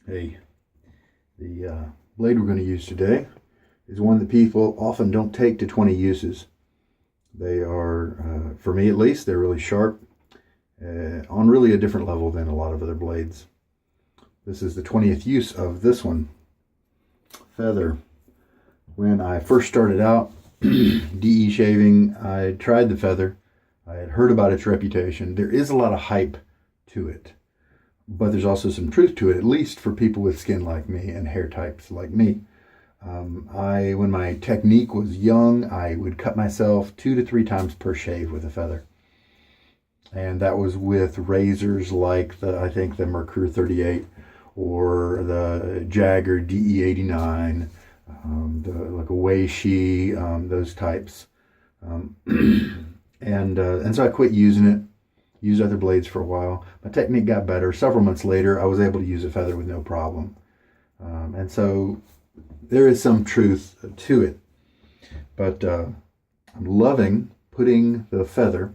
Hey, the blade we're going to use today is one that people often don't take to 20 uses. They are, for me at least, they're really sharp on really a different level than a lot of other blades. This is the 20th use of this one, Feather. When I first started out DE shaving, I tried the Feather. I had heard about its reputation. There is a lot of hype to it, but there's also some truth to it, at least for people with skin like me and hair types like me. When my technique was young, I would cut myself 2 to 3 times per shave with a Feather. And that was with razors like I think the Merkur 38 or the Jagger DE89, like a Weishi, those types. And so I quit using it, used other blades for a while. My technique got better. Several months later, I was able to use a Feather with no problem. And so there is some truth to it. But I'm loving putting the Feather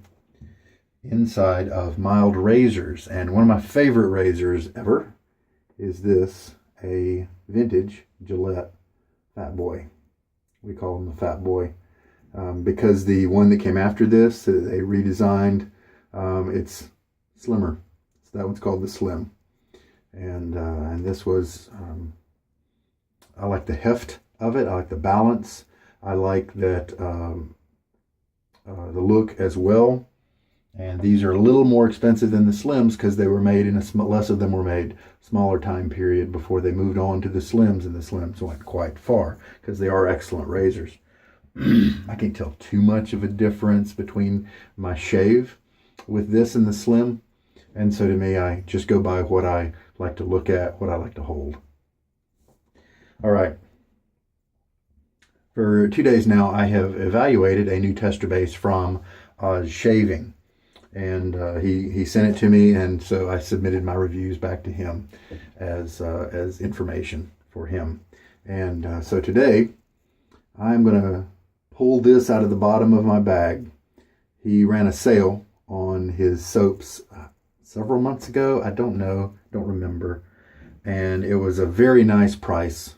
inside of mild razors. And one of my favorite razors ever is this, a vintage Gillette Fat Boy. We call him the Fat Boy because the one that came after this, they redesigned, it's slimmer. So that one's called the Slim. And this was, I like the heft of it. I like the balance. I like that the look as well. And these are a little more expensive than the Slims because they were made in less of them were made smaller time period before they moved on to the Slims, and the Slims went quite far because they are excellent razors. I can't tell too much of a difference between my shave with this and the Slim, and so to me, I just go by what I like to look at, what I like to hold. All right. For 2 days now, I have evaluated a new tester base from Shaving. And he sent it to me, and so I submitted my reviews back to him as information for him. And so today, I'm going to pull this out of the bottom of my bag. He ran a sale on his soaps several months ago. I don't remember. And it was a very nice price.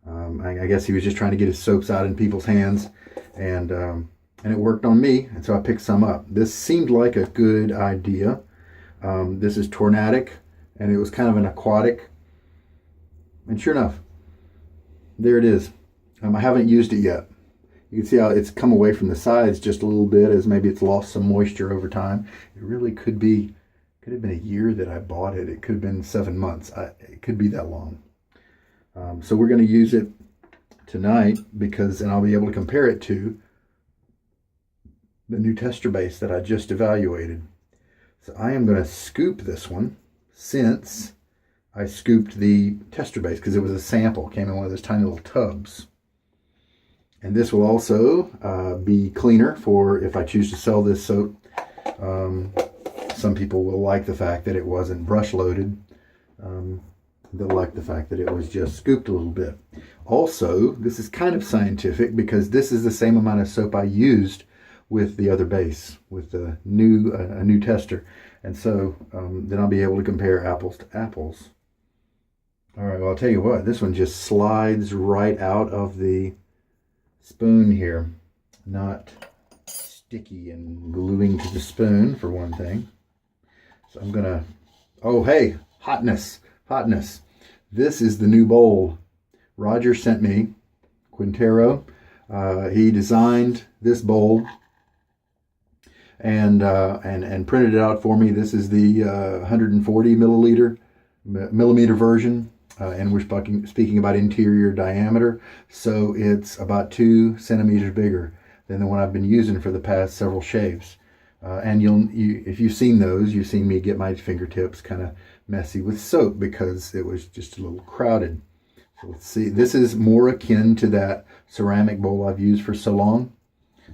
I guess he was just trying to get his soaps out in people's hands, and it worked on me, and so I picked some up. This seemed like a good idea. This is Tornadic, and it was kind of an aquatic. And sure enough, there it is. I haven't used it yet. You can see how it's come away from the sides just a little bit, as maybe it's lost some moisture over time. It really could have been a year that I bought it. It could have been 7 months. It could be that long. So we're going to use it tonight and I'll be able to compare it to the new tester base that I just evaluated. So I am going to scoop this one, since I scooped the tester base because it was a sample, came in one of those tiny little tubs. And this will also be cleaner for if I choose to sell this soap. Some people will like the fact that it wasn't brush loaded. They'll like the fact that it was just scooped a little bit. Also, this is kind of scientific because this is the same amount of soap I used with the other base, with the new tester. And so then I'll be able to compare apples to apples. All right, well, I'll tell you what, this one just slides right out of the spoon here. Not sticky and gluing to the spoon, for one thing. So I'm going to, oh, hey, hotness. This is the new bowl. Roger sent me, Quintero. He designed this bowl and printed it out for me. This is the 140 millimeter version, and we're speaking about interior diameter. So it's about 2 centimeters bigger than the one I've been using for the past several shaves. And if you've seen those, you've seen me get my fingertips kind of messy with soap because it was just a little crowded. So let's see. This is more akin to that ceramic bowl I've used for so long.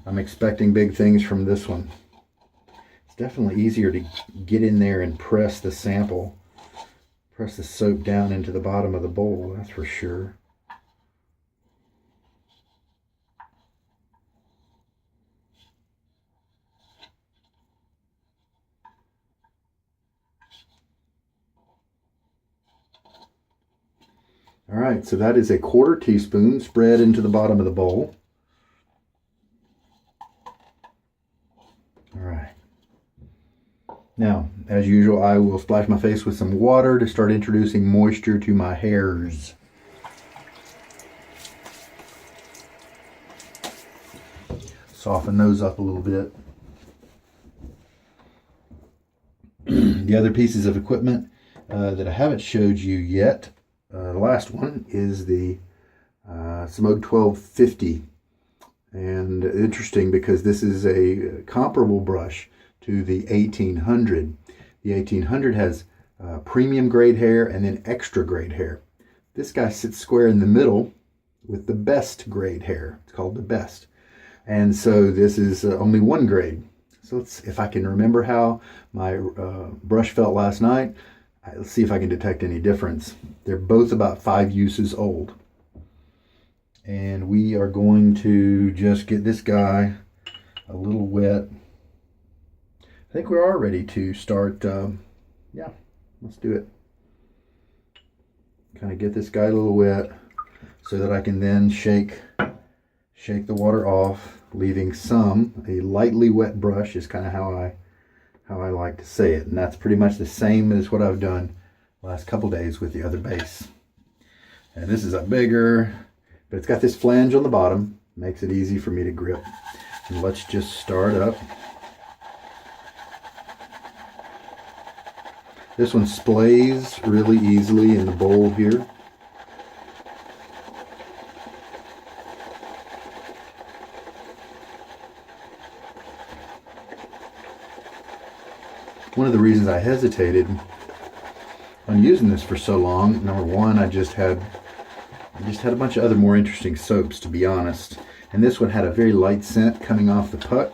I'm expecting big things from this one. It's definitely easier to get in there and press the soap down into the bottom of the bowl, that's for sure. All right, so that is a 1/4 teaspoon spread into the bottom of the bowl. All right. Now, as usual, I will splash my face with some water to start introducing moisture to my hairs. Soften those up a little bit. The other pieces of equipment that I haven't showed you yet, the last one is the Semogue 1250. And interesting because this is a comparable brush to the 1800. The 1800 has premium grade hair and then extra grade hair. This guy sits square in the middle with the best grade hair. It's called the best. And so this is only one grade. So if I can remember how my brush felt last night, let's see if I can detect any difference. They're both about 5 uses old. And we are going to just get this guy a little wet. I think we are ready to start. Yeah, let's do it. Kind of get this guy a little wet so that I can then shake the water off, leaving a lightly wet brush is kind of how I like to say it. And that's pretty much the same as what I've done the last couple days with the other base. And this is a bigger, but it's got this flange on the bottom, makes it easy for me to grip. And let's just start up. This one splays really easily in the bowl here. One of the reasons I hesitated on using this for so long, number one, I just had a bunch of other more interesting soaps, to be honest. And this one had a very light scent coming off the puck.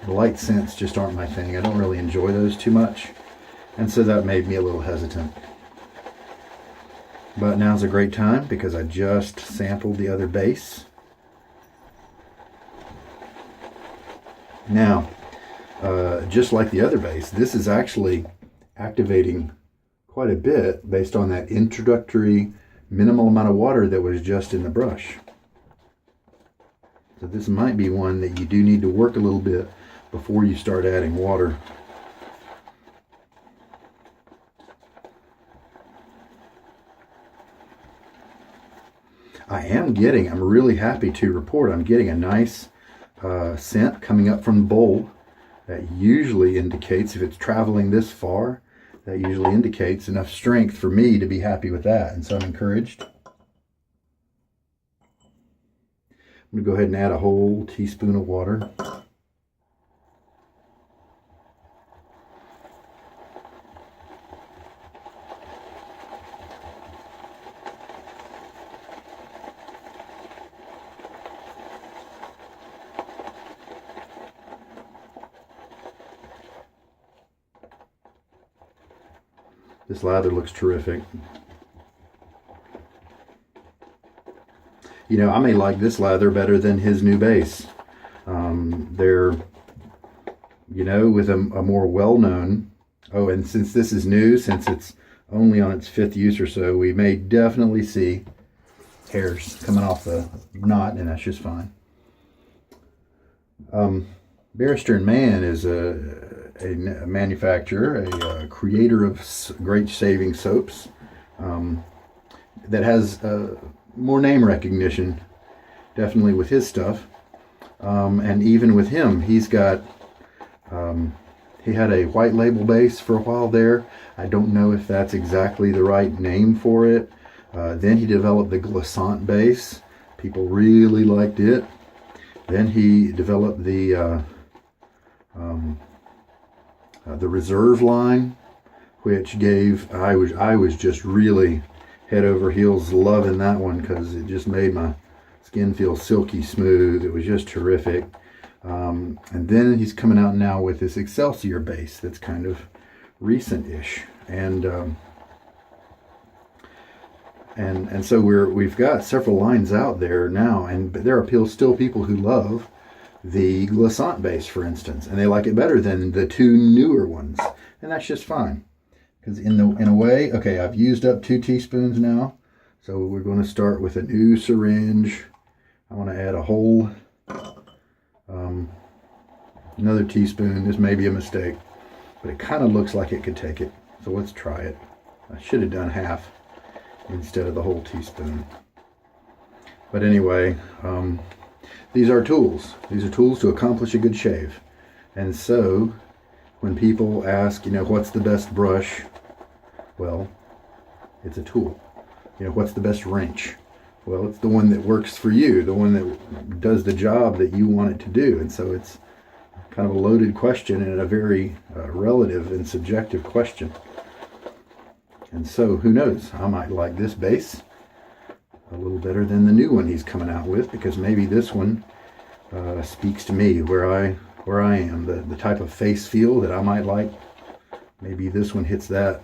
The light scents just aren't my thing. I don't really enjoy those too much. And so that made me a little hesitant. But now's a great time because I just sampled the other base. Now, just like the other base, this is actually activating quite a bit based on that introductory minimal amount of water that was just in the brush. So this might be one that you do need to work a little bit before you start adding water. I'm really happy to report I'm getting a nice scent coming up from the bowl. That usually indicates, if it's traveling this far, that usually indicates enough strength for me to be happy with that. And so I'm encouraged. I'm going to go ahead and add a whole teaspoon of water. This lather looks terrific. You know, I may like this lather better than his new base. They're, you know, with a more well-known, oh, and since this is new, since it's only on its 5th use or so, we may definitely see hairs coming off the knot, and that's just fine. Barrister and Mann is a manufacturer, a creator of great shaving soaps that has more name recognition, definitely with his stuff. And even with him, he's got, he had a white label base for a while there. I don't know if that's exactly the right name for it. Then he developed the glissant base. People really liked it. Then he developed the reserve line, which gave, I was just really head over heels loving that one because it just made my skin feel silky smooth. It was just terrific. And then he's coming out now with this Excelsior base that's kind of recent-ish. And so we've got several lines out there now, and there are still people who love the glissant base, for instance, and they like it better than the 2 newer ones, and that's just fine. Because in a way, okay, I've used up 2 teaspoons now So we're going to start with a new syringe. I want to add a whole, another teaspoon. This may be a mistake, but it kind of looks like it could take it. So let's try it. I should have done half instead of the whole teaspoon. But anyway, these are tools. These are tools to accomplish a good shave. And so when people ask, what's the best brush? Well, it's a tool. What's the best wrench? Well, it's the one that works for you, the one that does the job that you want it to do. And so it's kind of a loaded question and a very relative and subjective question. And so who knows? I might like this base a little better than the new one he's coming out with, because maybe this one speaks to me where I am, the type of face feel that I might like. Maybe this one hits that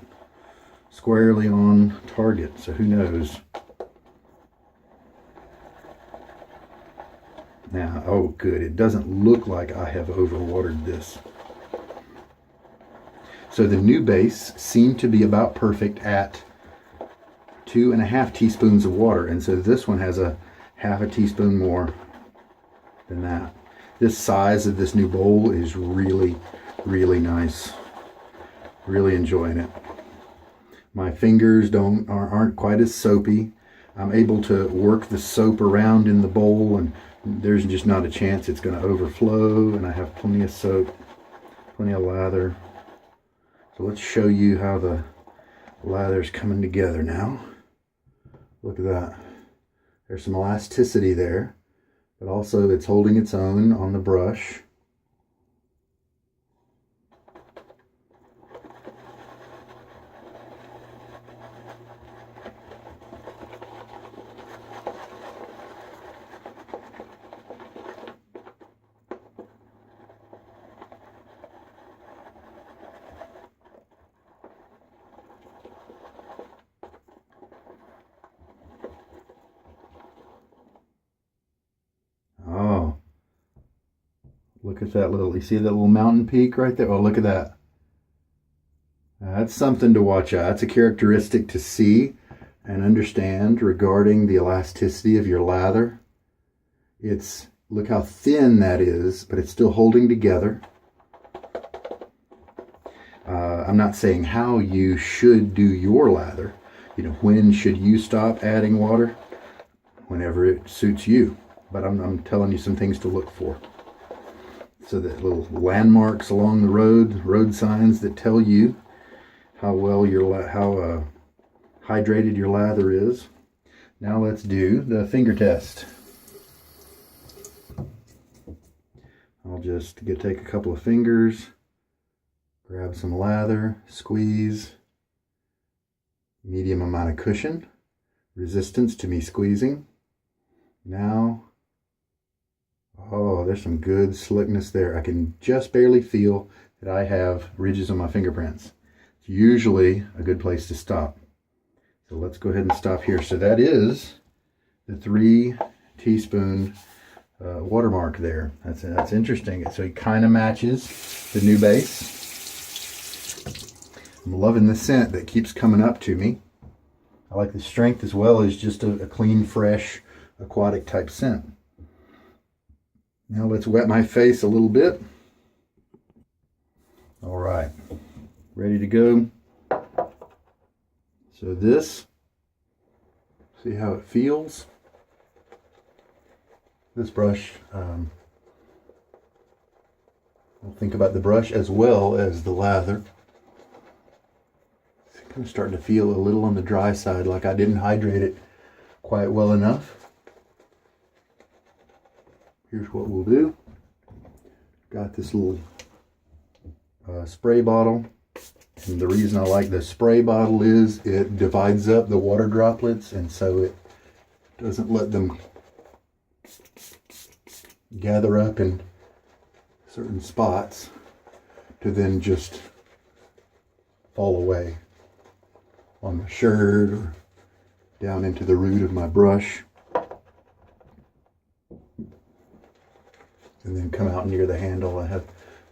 squarely on target, so who knows. Now, oh good, it doesn't look like I have overwatered this. So the new base seemed to be about perfect at 2.5 teaspoons of water, and so this one has a half a teaspoon more than that. This size of this new bowl is really, really nice. Really enjoying it. My fingers aren't quite as soapy. I'm able to work the soap around in the bowl, and there's just not a chance it's going to overflow, and I have plenty of soap, plenty of lather. So let's show you how the lather's coming together now. Look at that. There's some elasticity there, but also it's holding its own on the brush. Oh, look at that you see that little mountain peak right there? Oh, look at that. That's something to watch out. That's a characteristic to see and understand regarding the elasticity of your lather. Look how thin that is, but it's still holding together. I'm not saying how you should do your lather. When should you stop adding water? Whenever it suits you. But I'm telling you some things to look for. So that little landmarks along the road signs that tell you how well how hydrated your lather is. Now let's do the finger test. I'll just take a couple of fingers, grab some lather, squeeze, medium amount of cushion, resistance to me squeezing. Now, oh, there's some good slickness there. I can just barely feel that I have ridges on my fingerprints. It's usually a good place to stop. So let's go ahead and stop here. So that is the 3 teaspoon watermark there. That's interesting. So it kind of matches the new base. I'm loving the scent that keeps coming up to me. I like the strength as well as just a clean, fresh, aquatic type scent. Now let's wet my face a little bit. All right, ready to go. So this, see how it feels. This brush, I'll think about the brush as well as the lather. It's kind of starting to feel a little on the dry side, like I didn't hydrate it quite well enough. Here's what we'll do. Got this little spray bottle. And the reason I like the spray bottle is it divides up the water droplets, and so it doesn't let them gather up in certain spots to then just fall away on my shirt or down into the root of my brush and then come out near the handle. I have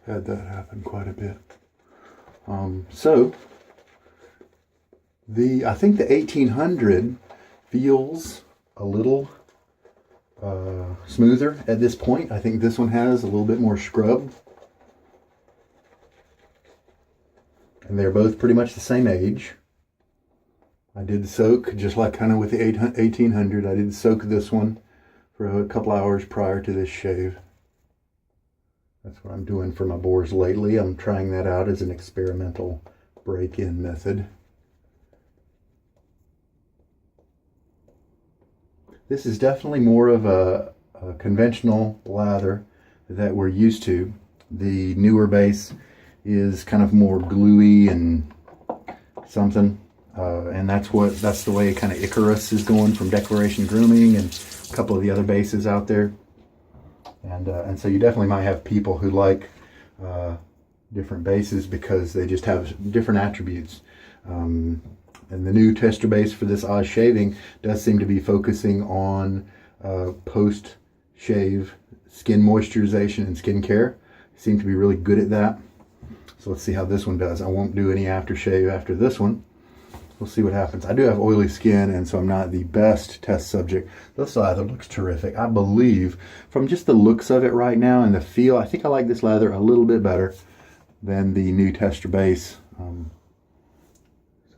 had that happen quite a bit. So I think the 1800 feels a little smoother at this point. I think this one has a little bit more scrub. And they're both pretty much the same age. I did soak, just like kind of with the 1800, I did soak this one for a couple hours prior to this shave. That's what I'm doing for my boars lately. I'm trying that out as an experimental break-in method. This is definitely more of a conventional lather that we're used to. The newer base is kind of more gluey and something. And that's the way kind of Icarus is going from Declaration Grooming and a couple of the other bases out there. And so you definitely might have people who like different bases because they just have different attributes. And the new tester base for this Oz shaving does seem to be focusing on post-shave skin moisturization and skin care. Seem to be really good at that. So let's see how this one does. I won't do any aftershave after this one. We'll see what happens. I do have oily skin, and so I'm not the best test subject. This lather looks terrific. I believe, from just the looks of it right now and the feel, I think I like this lather a little bit better than the new tester base. So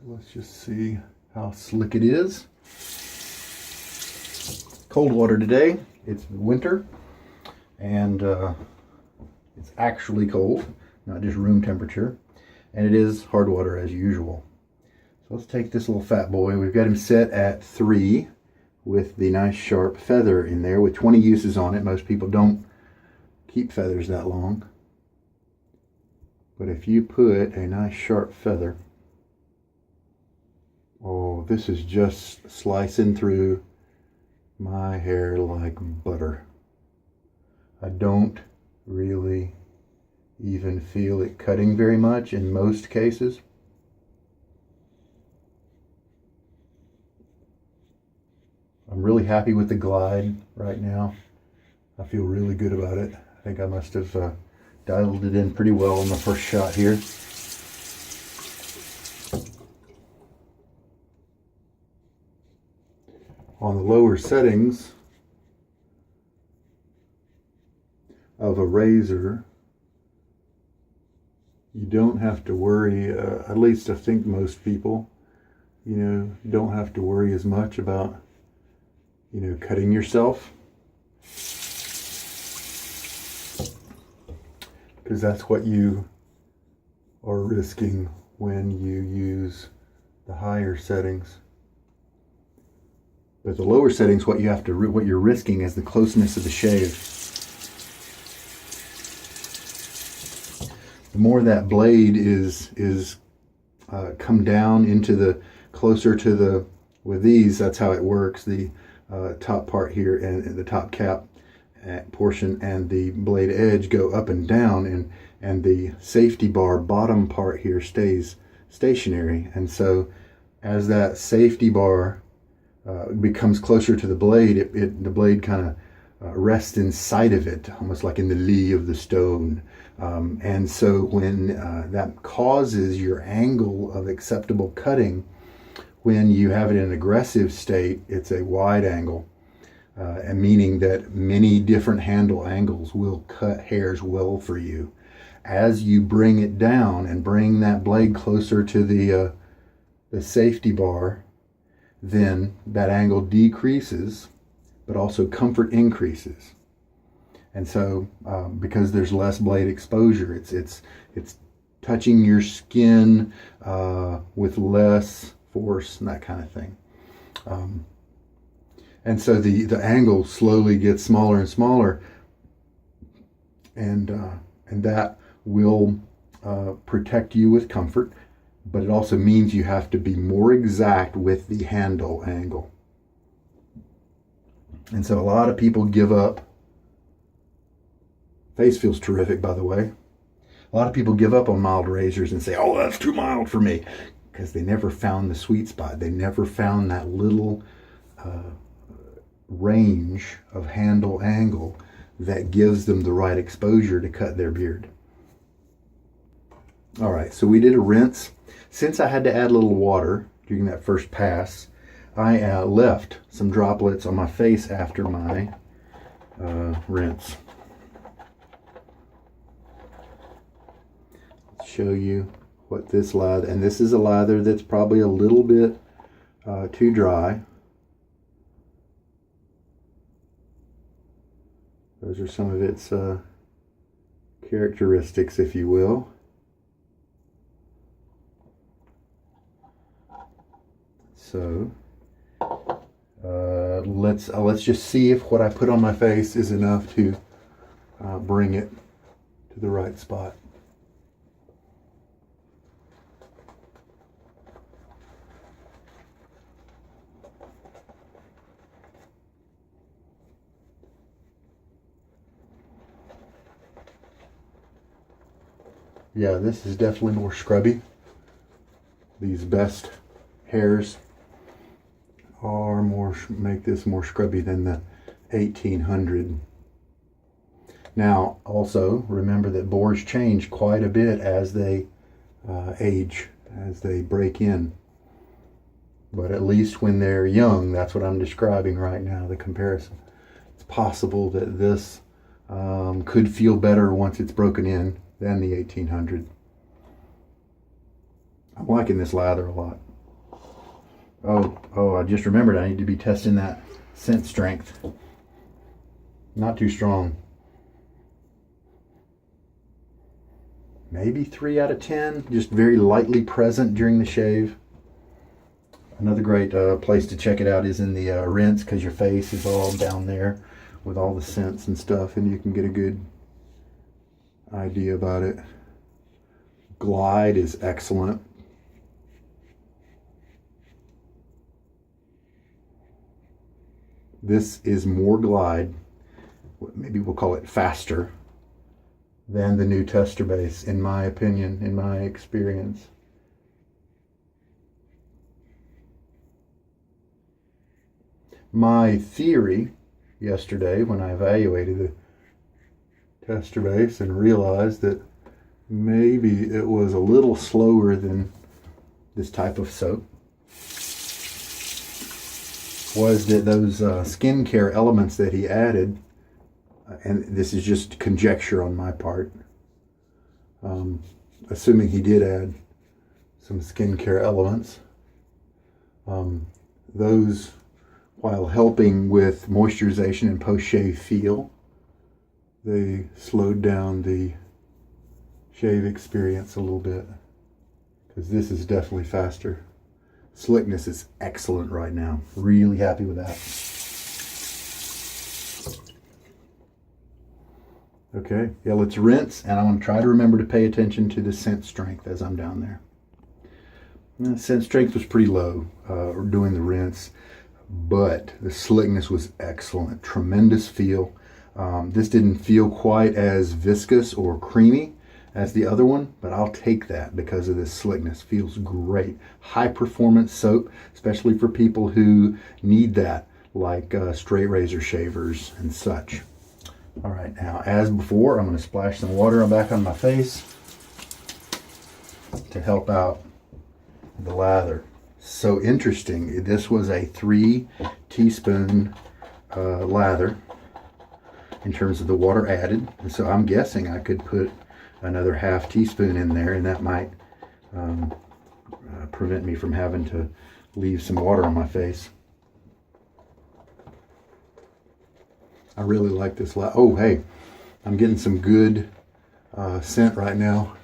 let's just see how slick it is. Cold water today. It's winter, and it's actually cold, not just room temperature. And it is hard water as usual. So let's take this little fat boy. We've got him set at 3 with the nice sharp feather in there with 20 uses on it. Most people don't keep feathers that long. But if you put a nice sharp feather, oh, this is just slicing through my hair like butter. I don't really even feel it cutting very much in most cases. I'm really happy with the glide right now. I feel really good about it. I think I must have dialed it in pretty well on the first shot here. On the lower settings of a razor, you don't have to worry, at least I think most people, don't have to worry as much about cutting yourself, because that's what you are risking when you use the higher settings. But the lower settings, what you're risking is the closeness of the shave. The more that blade is come down into the closer to the, with these, that's how it works. The top part here and the top cap portion and the blade edge go up and down, and the safety bar bottom part here stays stationary. And so as that safety bar becomes closer to the blade, the blade kind of rests inside of it, almost like in the lee of the stone. And so when that causes your angle of acceptable cutting, when you have it in an aggressive state, it's a wide angle, and meaning that many different handle angles will cut hairs well for you. As you bring it down and bring that blade closer to the safety bar, then that angle decreases, but also comfort increases. And so, because there's less blade exposure, it's touching your skin with less force and that kind of thing. And so the angle slowly gets smaller and smaller, and that will protect you with comfort, but it also means you have to be more exact with the handle angle. And so a lot of people give up. Face feels terrific, by the way. A lot of people give up on mild razors and say, oh, that's too mild for me, because they never found the sweet spot. They never found that little range of handle angle that gives them the right exposure to cut their beard. All right, so we did a rinse. Since I had to add a little water during that first pass, I left some droplets on my face after my rinse. Let's show you what this lather, and this is a lather that's probably a little bit too dry. Those are some of its characteristics, if you will. So let's just see if what I put on my face is enough to bring it to the right spot. Yeah, this is definitely more scrubby. These best hairs are make this more scrubby than the 1800. Now, also remember that boars change quite a bit as they age, as they break in. But at least when they're young, that's what I'm describing right now, the comparison. It's possible that this could feel better once it's broken in than the 1800. I'm liking this lather a lot. Oh, I just remembered I need to be testing that scent strength. Not too strong. Maybe 3 out of 10, just very lightly present during the shave. Another great place to check it out is in the rinse, because your face is all down there with all the scents and stuff, and you can get a good idea about it. Glide is excellent. This is more glide, maybe we'll call it faster, than the new tester base, in my opinion, in my experience. My theory yesterday, when I evaluated the tester base and realized that maybe it was a little slower than this type of soap, was that those skincare elements that he added, and this is just conjecture on my part, assuming he did add some skincare elements, those, while helping with moisturization and post-shave feel, they slowed down the shave experience a little bit, because this is definitely faster. Slickness is excellent right now. Really happy with that. Okay, yeah, let's rinse, and I want to try to remember to pay attention to the scent strength as I'm down there. The scent strength was pretty low doing the rinse, but the slickness was excellent. Tremendous feel. This didn't feel quite as viscous or creamy as the other one, but I'll take that because of this slickness. Feels great. High performance soap, especially for people who need that, like straight razor shavers and such. All right, now as before, I'm going to splash some water back on my face to help out the lather. So interesting. This was a 3 teaspoon lather in terms of the water added. And so I'm guessing I could put another ½ teaspoon in there, and that might prevent me from having to leave some water on my face. I really like this lather. Oh, hey, I'm getting some good scent right now.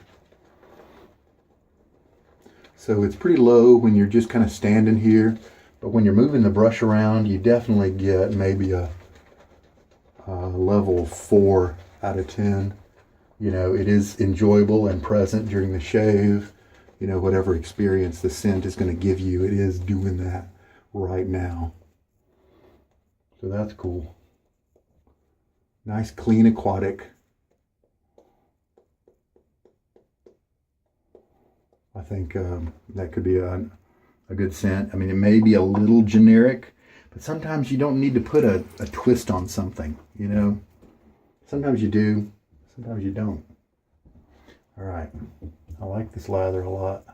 So it's pretty low when you're just kind of standing here, but when you're moving the brush around, you definitely get maybe a level 4 out of 10. You know, it is enjoyable and present during the shave. You know, whatever experience the scent is going to give you, it is doing that right now. So that's cool. Nice, clean, aquatic. I think that could be a good scent. I mean, it may be a little generic, but sometimes you don't need to put a twist on something, you know. Sometimes you do, sometimes you don't. All right, I like this lather a lot.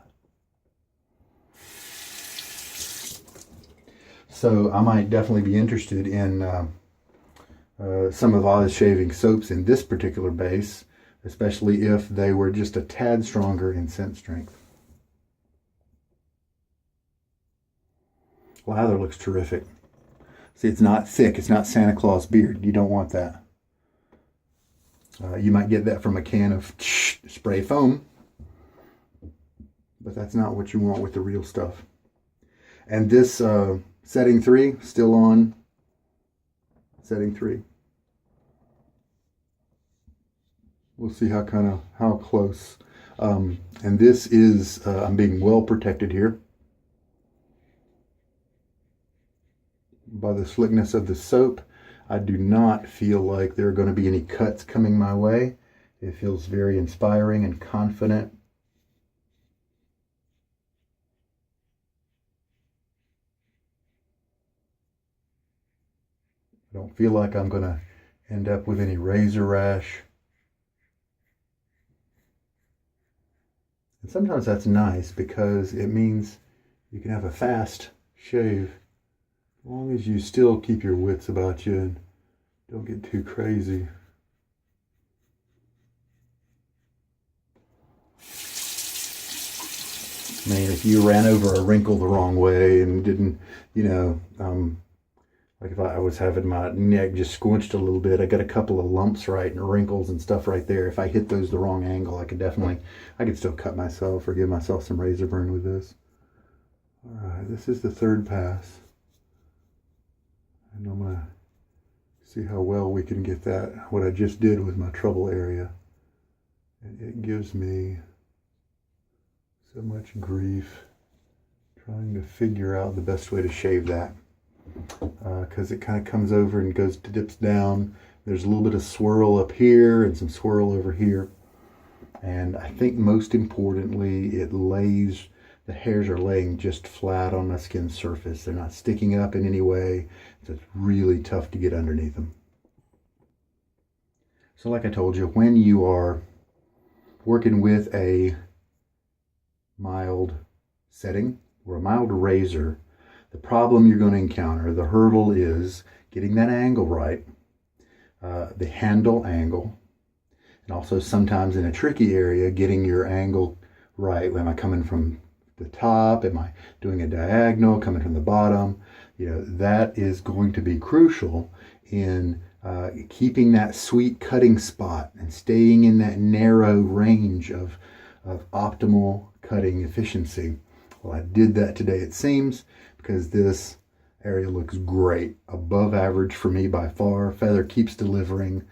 So I might definitely be interested in some of Oz shaving soaps in this particular base, especially if they were just a tad stronger in scent strength. Lather looks terrific. See, it's not thick. It's not Santa Claus beard. You don't want that. You might get that from a can of spray foam, but that's not what you want with the real stuff. And this setting 3, still on setting 3. We'll see how close. And this is, I'm being well protected here by the slickness of the soap. I do not feel like there are going to be any cuts coming my way. It feels very inspiring and confident. I don't feel like I'm going to end up with any razor rash. And sometimes that's nice because it means you can have a fast shave. As long as you still keep your wits about you and don't get too crazy. I mean, if you ran over a wrinkle the wrong way and didn't, like if I was having my neck just squinched a little bit, I got a couple of lumps right and wrinkles and stuff right there. If I hit those the wrong angle, I could still cut myself or give myself some razor burn with this. All right, this is the third pass. And I'm going to see how well we can get that, what I just did with my trouble area. And it gives me so much grief trying to figure out the best way to shave that. Because it kind of comes over and dips down. There's a little bit of swirl up here and some swirl over here. And I think most importantly, the hairs are laying just flat on my skin surface. They're not sticking up in any way. So it's really tough to get underneath them. So like I told you, when you are working with a mild setting or a mild razor, the problem you're going to encounter, the hurdle is getting that angle right, the handle angle, and also sometimes in a tricky area, getting your angle right. Am I coming from the top? Am I doing a diagonal, coming from the bottom? That is going to be crucial in keeping that sweet cutting spot and staying in that narrow range of optimal cutting efficiency. Well, I did that today, it seems, because this area looks great, above average for me by far. Feather keeps delivering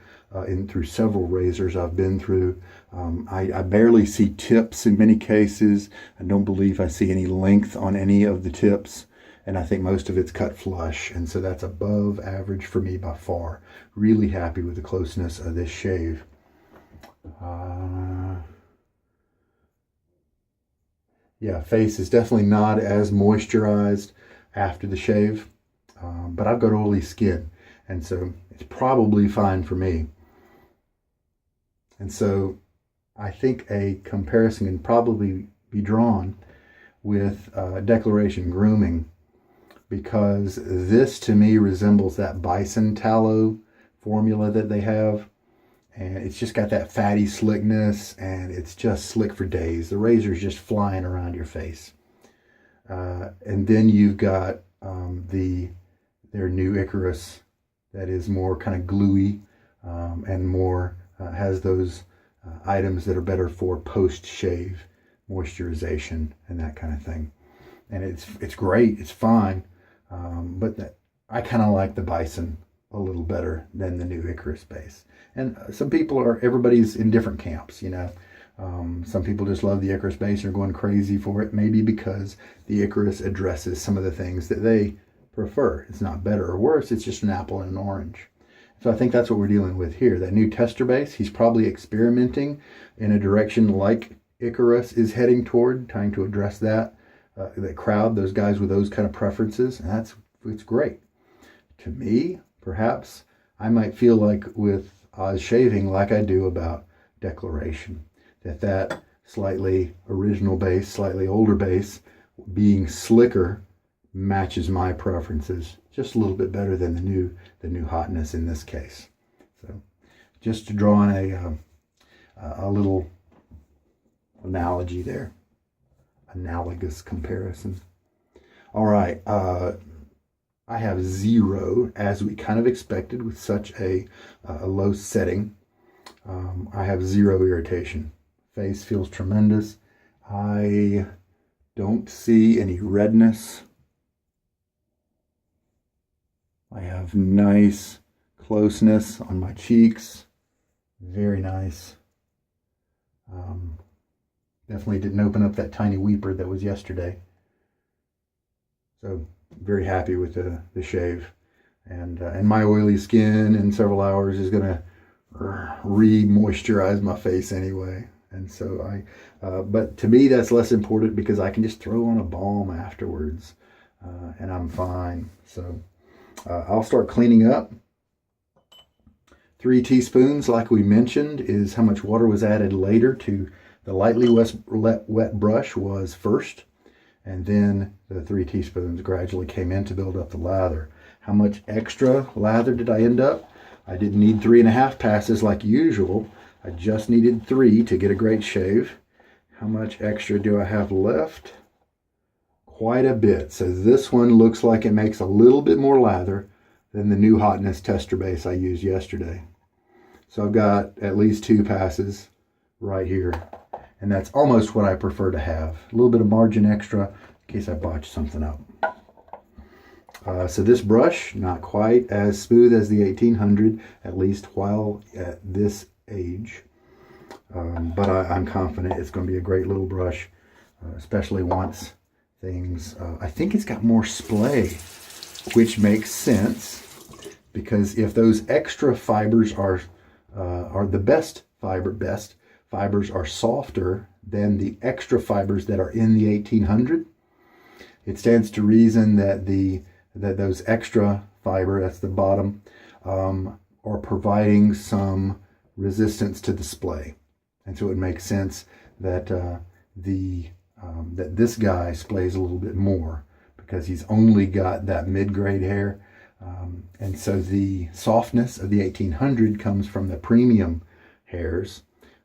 through several razors I've been through. I barely see tips in many cases. I don't believe I see any length on any of the tips, and I think most of it's cut flush, and so that's above average for me by far. Really happy with the closeness of this shave. Yeah, face is definitely not as moisturized after the shave, but I've got oily skin, and so it's probably fine for me. And so I think a comparison can probably be drawn with Declaration Grooming, because this to me resembles that bison tallow formula that they have. And it's just got that fatty slickness, and it's just slick for days. The razor's just flying around your face. And then you've got their new Icarus that is more kind of gluey and more has those items that are better for post-shave moisturization and that kind of thing. And it's great. It's fine. But I kind of like the bison a little better than the new Icarus base. And everybody's in different camps, Some people just love the Icarus base and are going crazy for it, maybe because the Icarus addresses some of the things that they prefer. It's not better or worse, it's just an apple and an orange. So I think that's what we're dealing with here. That new tester base, he's probably experimenting in a direction like Icarus is heading toward, trying to address that crowd, those guys with those kind of preferences, and it's great. To me, perhaps, I might feel like with Oz shaving like I do about Declaration, that slightly original base, slightly older base, being slicker, matches my preferences just a little bit better than the new hotness in this case. So just to draw on a little analogy there, analogous comparison. All right, I have 0, as we kind of expected with such a low setting. I have 0 irritation. Face feels tremendous. I don't see any redness. I have nice closeness on my cheeks. Very nice. Definitely didn't open up that tiny weeper that was yesterday. So very happy with the shave. And my oily skin in several hours is going to re-moisturize my face anyway. And so but to me that's less important because I can just throw on a balm afterwards and I'm fine. So I'll start cleaning up. 3 teaspoons, like we mentioned, is how much water was added later to the lightly wet brush was first. And then the 3 teaspoons gradually came in to build up the lather. How much extra lather did I end up? I didn't need 3.5 passes like usual. I just needed 3 to get a great shave. How much extra do I have left? Quite a bit. So this one looks like it makes a little bit more lather than the new hotness tester base I used yesterday. So I've got at least 2 passes right here. And that's almost what I prefer to have. A little bit of margin extra in case I botch something up. So this brush, not quite as smooth as the 1800, at least while at this age. But I'm confident it's going to be a great little brush, especially once things... I think it's got more splay, which makes sense. Because if those extra fibers are the best fibers are softer than the extra fibers that are in the 1800, it stands to reason that those extra fiber, that's the bottom, are providing some resistance to the splay. And so it makes sense that that this guy splays a little bit more because he's only got that mid-grade hair. And so the softness of the 1800 comes from the premium hairs,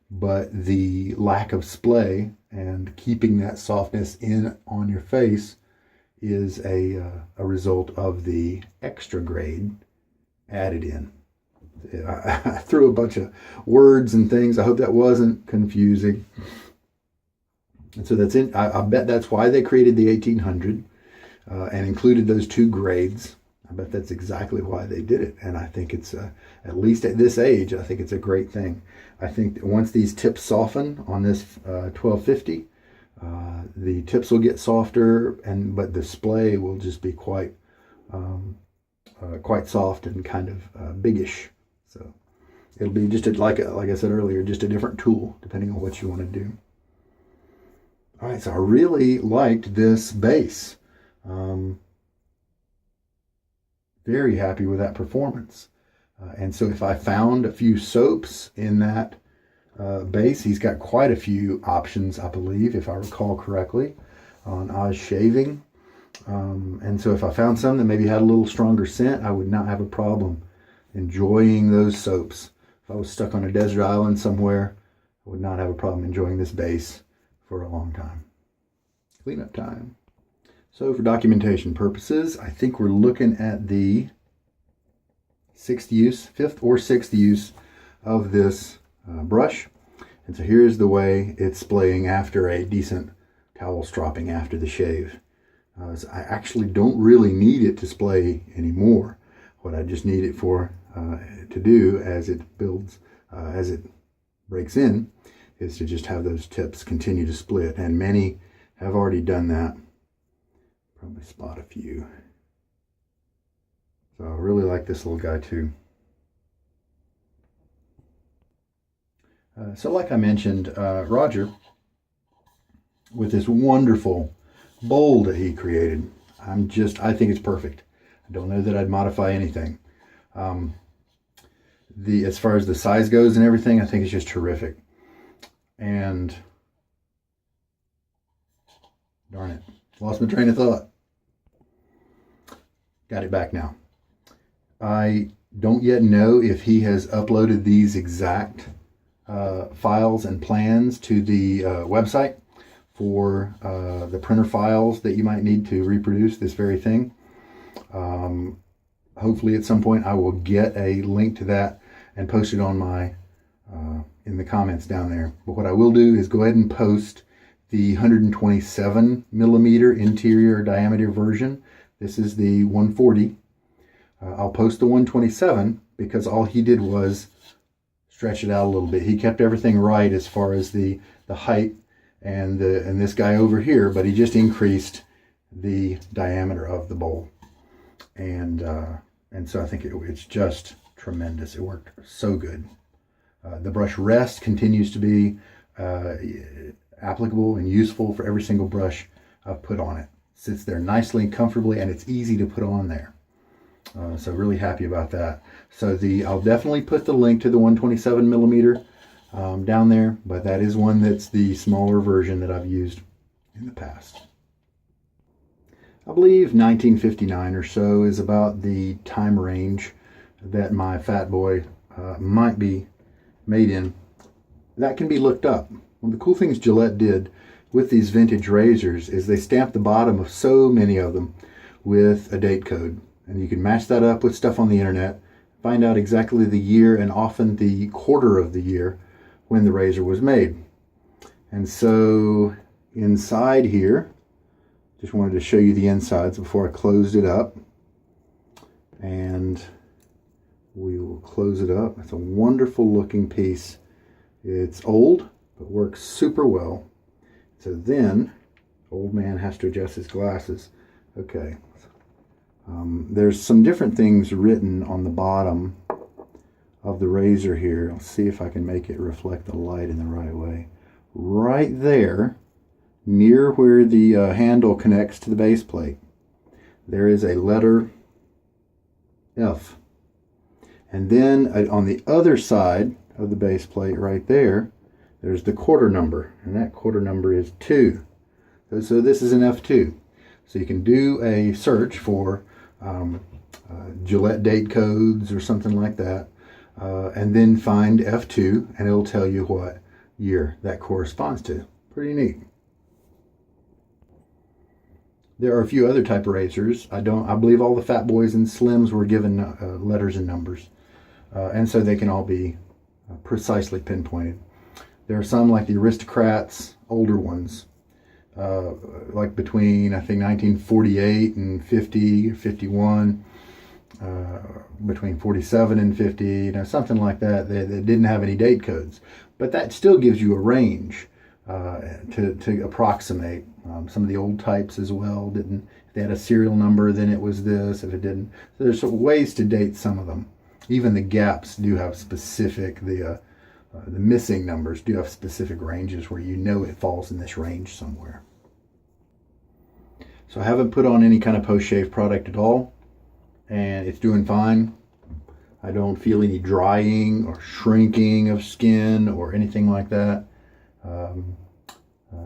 but the lack of splay and keeping that softness in on your face is a result of the extra grade added in. I threw a bunch of words and things. I hope that wasn't confusing. And so that's it. I bet that's why they created the 1800 and included those 2 grades. I bet that's exactly why they did it. And I think it's, at least at this age, I think it's a great thing. I think that once these tips soften on this 1250, the tips will get softer, but the splay will just be quite soft and kind of biggish. So it'll be just like I said earlier, just a different tool depending on what you want to do. All right, so I really liked this base. Very happy with that performance. And so if I found a few soaps in that base, he's got quite a few options, I believe, if I recall correctly, on Oz Shaving. And so if I found some that maybe had a little stronger scent, I would not have a problem enjoying those soaps. If I was stuck on a desert island somewhere, I would not have a problem enjoying this base for a long time. Cleanup time. So for documentation purposes, I think we're looking at the 5th or sixth use of this brush. And so here's the way it's splaying after a decent towel stropping after the shave. So I actually don't really need it to splay anymore. What I just need it for to do as it builds, as it breaks in, is to just have those tips continue to split. And many have already done that. Probably spot a few. So I really like this little guy too. So like I mentioned, Roger, with this wonderful bowl that he created, I think it's perfect. I don't know that I'd modify anything. As far as the size goes and everything, I think it's just terrific. And darn it, lost my train of thought. got it back now. I don't yet know if he has uploaded these exact files and plans to the website for the printer files that you might need to reproduce this very thing. Hopefully at some point I will get a link to that and post it on my in the comments down there. But what I will do is go ahead and post the 127 millimeter interior diameter version. This is the 140. I'll post the 127 because all he did was stretch it out a little bit. He kept everything right as far as the height and this guy over here, but he just increased the diameter of the bowl. And so I think it's just tremendous. It worked so good. The brush rest continues to be applicable and useful for every single brush I've put on it. Sits there nicely and comfortably, and it's easy to put on there. So really happy about that. So I'll definitely put the link to the 127 millimeter down there, but that is one that's the smaller version that I've used in the past. I believe 1959 or so is about the time range that my Fat Boy might be made in. That can be looked up. One of the cool things Gillette did with these vintage razors is they stamped the bottom of so many of them with a date code. And you can match that up with stuff on the internet, find out exactly the year and often the quarter of the year when the razor was made. And so inside here, just wanted to show you the insides before I closed it up. And we will close it up. It's a wonderful looking piece. It's old, but works super well. So then, old man has to adjust his glasses. Okay. There's some different things written on the bottom of the razor here. I'll see if I can make it reflect the light in the right way. Right there, near where the handle connects to the base plate, there is a letter F. And then on the other side of the base plate right there, there's the quarter number, and that quarter number is 2. So this is an F2. So you can do a search for Gillette date codes or something like that, and then find F2, and it'll tell you what year that corresponds to. Pretty neat. There are a few other type of razors. I believe all the Fat Boys and Slims were given letters and numbers, and so they can all be precisely pinpointed. There are some like the Aristocrats, older ones, like between I think 1948 and 50 or 51, between 47 and 50, something like that. They didn't have any date codes, but that still gives you a range to approximate. Some of the old types as well didn't. If they had a serial number, then it was this. If it didn't, so there's ways to date some of them. Even the gaps do have specific. The missing numbers do have specific ranges where you know it falls in this range somewhere. So I haven't put on any kind of post-shave product at all, and it's doing fine. I don't feel any drying or shrinking of skin or anything like that.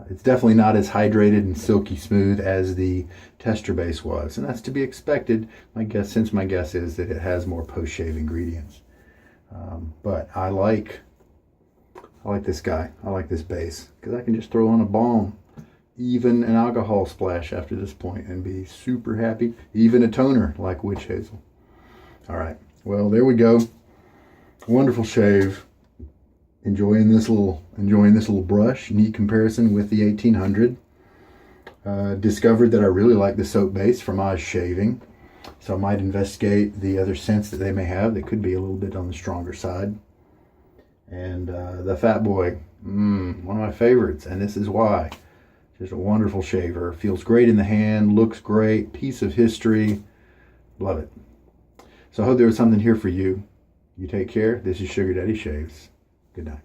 It's definitely not as hydrated and silky smooth as the tester base was, and that's to be expected. Since my guess is that it has more post-shave ingredients. But I like this guy. I like this base because I can just throw on a balm, even an alcohol splash after this point, and be super happy. Even a toner like witch hazel. All right. Well, there we go. Wonderful shave. Enjoying this little brush. Neat comparison with the 1800. Discovered that I really like the soap base from Oz Shaving, so I might investigate the other scents that they may have that could be a little bit on the stronger side. And the Fat Boy, one of my favorites, and this is why. Just a wonderful shaver. Feels great in the hand, looks great, piece of history. Love it. So I hope there was something here for you. You take care. This is Sugar Daddy Shaves. Good night.